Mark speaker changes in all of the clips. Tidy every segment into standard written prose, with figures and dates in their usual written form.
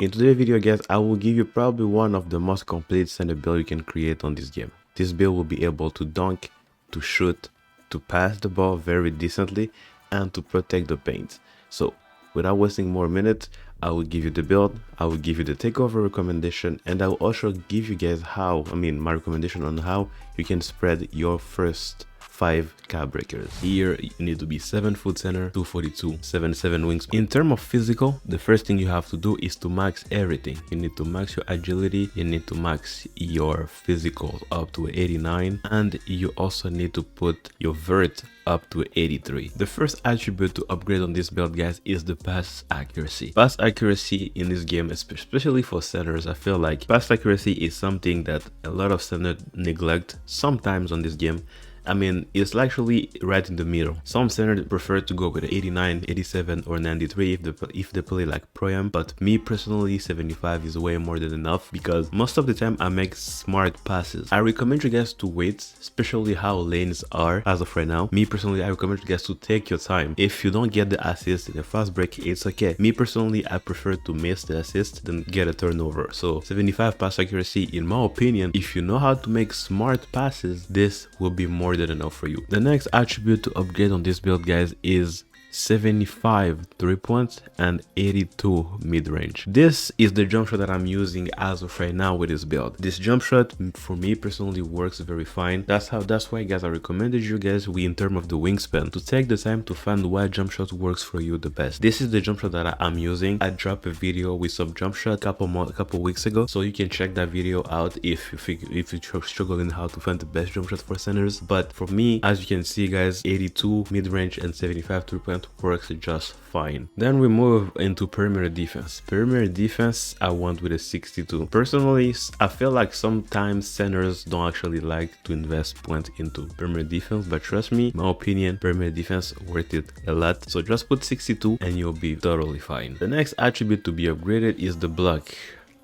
Speaker 1: In today's video guys, I will give you probably one of the most complete center build you can create on this game. This build will be able to dunk, to shoot, to pass the ball very decently, and to protect the paint. So without wasting more minutes, I will give you the build, I will give you the takeover recommendation, and I will also give you guys my recommendation on how you can spread your first 5 cap breakers. Here you need to be 7 foot center, 242, 77 wings. In terms of physical, the first thing you have to do is to max everything. You need to max your agility, you need to max your physical up to 89, and you also need to put your vert up to 83. The first attribute to upgrade on this build guys is the pass accuracy. Pass accuracy in this game, especially for centers, I feel like pass accuracy is something that a lot of centers neglect sometimes on this game. I mean, it's actually right in the middle. Some centers prefer to go with 89, 87 or 93 if they play like pro-am, but me personally 75 is way more than enough because most of the time I make smart passes. I recommend you guys to wait, especially how lanes are as of right now. Me personally, I recommend you guys to take your time. If you don't get the assist in a fast break, it's okay. Me personally, I prefer to miss the assist than get a turnover. So 75 pass accuracy, in my opinion, if you know how to make smart passes, this will be more than enough for you. The next attribute to upgrade on this build guys is 75 3-point and 82 mid-range. This is the jump shot that I'm using as of right now with this build. This jump shot for me personally works very fine. That's why guys I recommended you guys in terms of the wingspan to take the time to find what jump shot works for you the best. This is the jump shot that I'm using. I dropped a video with some jump shot a couple weeks ago, so you can check that video out if you're struggling how to find the best jump shot for centers. But for me, as you can see guys, 82 mid-range and 75 3-point works just fine. Then we move into perimeter defense. Perimeter defense I went with a 62. Personally, I feel like sometimes centers don't actually like to invest points into perimeter defense, but trust me, my opinion, perimeter defense worth it a lot. So just put 62 and you'll be totally fine. The next attribute to be upgraded is the block.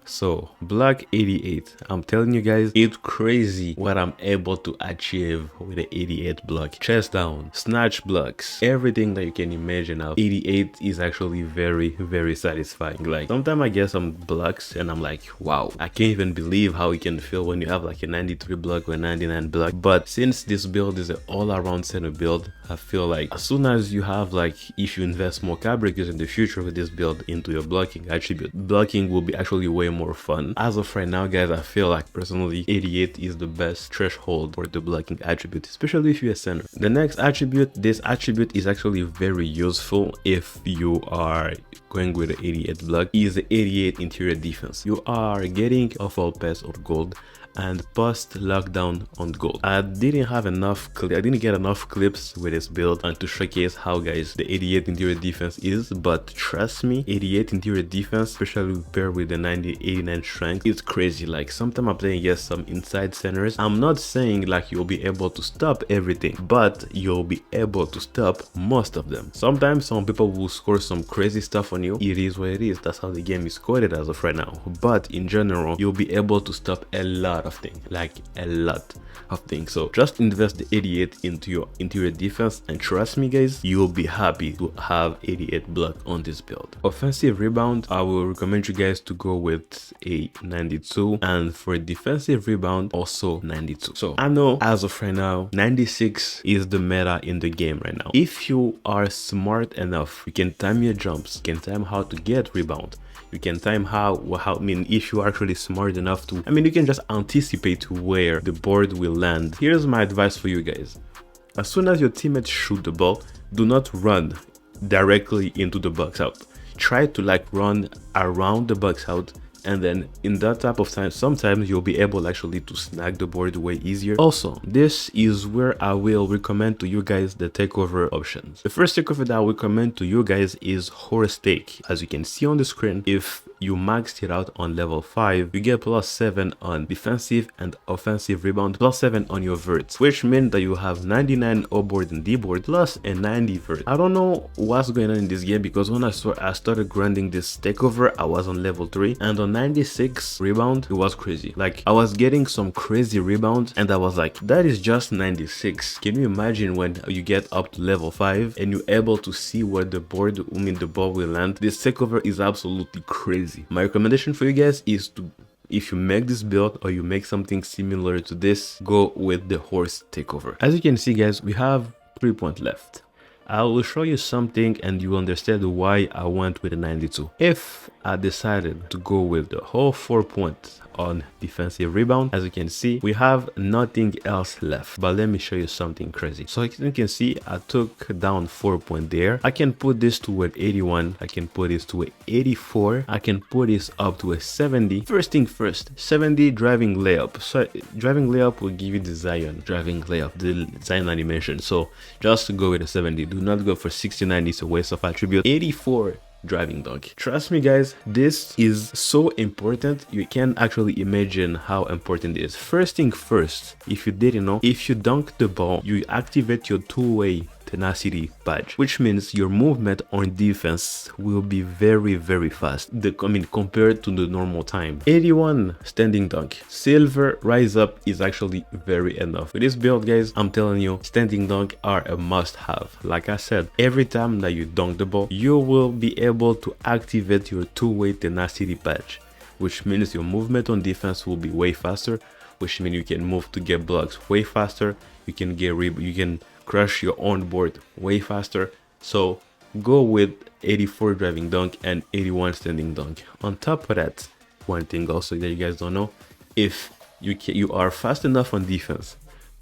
Speaker 1: So block 88, I'm telling you guys, it's crazy what I'm able to achieve with the 88 block. Chest down, snatch blocks, everything that you can imagine of 88 is actually very satisfying. Like sometimes I get some blocks and I'm like, wow, I can't even believe how it can feel when you have like a 93 block or a 99 block. But since this build is an all-around center build, I feel like as soon as you have if you invest more cap breakers in the future with this build into your blocking attribute, blocking will be actually way more fun. As of right now guys, I feel like personally 88 is the best threshold for the blocking attribute, especially if you're a center. The next attribute, this attribute is actually very useful if you are going with the 88 block, is the 88 interior defense. You are getting off all pass or gold and post lockdown on gold. I didn't get enough clips with this build and to showcase how guys the 88 interior defense is, but trust me, 88 interior defense, especially paired with the 89 strength, it's crazy. Like sometimes I'm playing against some inside centers. I'm not saying like you'll be able to stop everything, but you'll be able to stop most of them. Sometimes some people will score some crazy stuff on you. It is what it is. That's how the game is coded as of right now. But in general, you'll be able to stop a lot of things, like a lot of things. So just invest the 88 into your interior defense and trust me guys, you'll be happy to have 88 block on this build. Offensive rebound, I will recommend you guys to go with a 92, and for defensive rebound also 92. So I know as of right now 96 is the meta in the game right now. If you are smart enough, you can time your jumps, you can time how to get rebound, you can time if you are actually smart enough to, you can just anticipate where the board will land. Here's my advice for you guys. As soon as your teammates shoot the ball, do not run directly into the box out. Try to run around the box out, and then in that type of time, sometimes you'll be able actually to snag the board way easier. Also, this is where I will recommend to you guys the takeover options. The first takeover that I will recommend to you guys is horse take. As you can see on the screen, if you maxed it out on level 5, you get +7 on defensive and offensive rebound, +7 on your verts, which means that you have 99 O board and D board plus a 90 vert. I don't know what's going on in this game because when I started grinding this takeover, I was on level 3, and on 96 rebound, it was crazy. Like I was getting some crazy rebounds and I was like, that is just 96. Can you imagine when you get up to level 5 and you're able to see where the ball will land? This takeover is absolutely crazy. crazy. My recommendation for you guys is to, if you make this build or you make something similar to this, go with the horse takeover. As you can see guys, we have 3 points left. I will show you something and you understand why I went with a 92. If I decided to go with the whole 4 points on defensive rebound, as you can see, we have nothing else left. But let me show you something crazy. So as you can see, I took down 4 points there. I can put this to an 81. I can put this to an 84. I can put this up to a 70. First thing first, 70 driving layup. So driving layup will give you the Zion driving layup, the Zion animation. So just to go with a 70. Do not go for 69. It's a waste of attribute. 84 driving dunk. Trust me guys, this is so important. You can actually imagine how important it is. First thing first, if you didn't know, if you dunk the ball, you activate your two-way tenacity badge, which means your movement on defense will be very fast, compared to the normal time. 81 standing dunk. Silver rise up is actually very enough. With this build guys, I'm telling you, standing dunk are a must-have. Like I said, every time that you dunk the ball, you will be able to activate your two-way tenacity badge, which means your movement on defense will be way faster, which means you can move to get blocks way faster. You can get you can crush your own board way faster. So go with 84 driving dunk and 81 standing dunk. On top of that, one thing also that you guys don't know, if you are fast enough on defense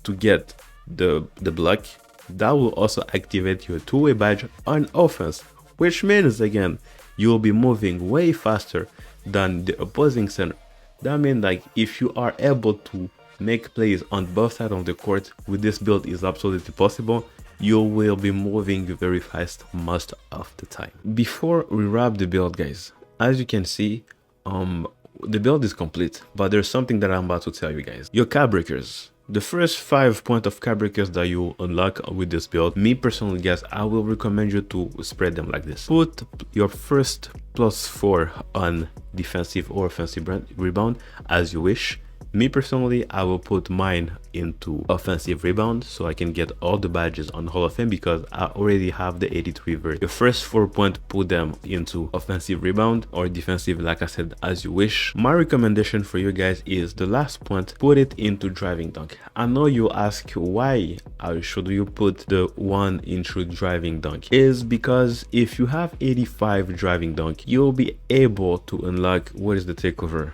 Speaker 1: to get the block, that will also activate your two-way badge on offense, which means again you will be moving way faster than the opposing center. That means like if you are able to make plays on both sides of the court with this build, is absolutely possible. You will be moving very fast most of the time. Before we wrap the build guys, as you can see, the build is complete, but there's something that I'm about to tell you guys. Your card breakers, the first 5 points of card breakers that you unlock with this build, me personally guys, I will recommend you to spread them like this. Put your first +4 on defensive or offensive rebound as you wish. Me personally, I will put mine into offensive rebound so I can get all the badges on Hall of Fame because I already have the 83 version. The first 4 points, put them into offensive rebound or defensive, like I said, as you wish. My recommendation for you guys is the last point, put it into driving dunk. I know you ask why should you put the one into driving dunk, is because if you have 85 driving dunk, you'll be able to unlock, what is the takeover?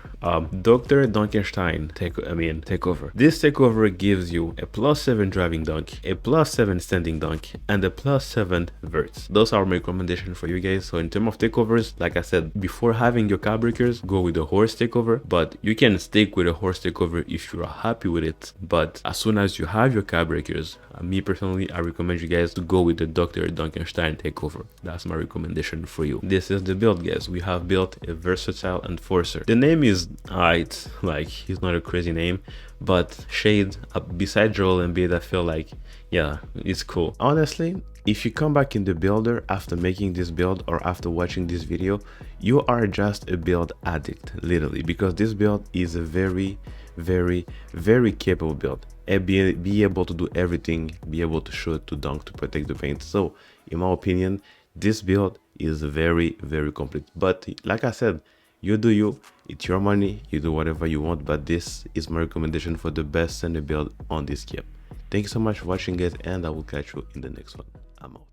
Speaker 1: Dr. Dunkenstein takeover. This takeover gives you a +7 driving dunk, a +7 standing dunk, and a +7 verts. Those are my recommendations for you guys. So in terms of takeovers, like I said, before having your card breakers, go with the horse takeover, but you can stick with a horse takeover if you are happy with it. But as soon as you have your card breakers, me personally, I recommend you guys to go with the Dr. Dunkenstein takeover. That's my recommendation for you. This is the build guys. We have built a versatile enforcer. The name is alright, like he's not a crazy name, but Shade, beside Joel Embiid, I feel like, yeah, it's cool. Honestly, if you come back in the builder after making this build or after watching this video, you are just a build addict, literally, because this build is a very capable build. Be able to do everything, be able to shoot, to dunk, to protect the paint. So in my opinion, this build is very complete. But like I said, you do you, it's your money, you do whatever you want, but this is my recommendation for the best center build on this game. Thank you so much for watching guys, and I will catch you in the next one. I'm out.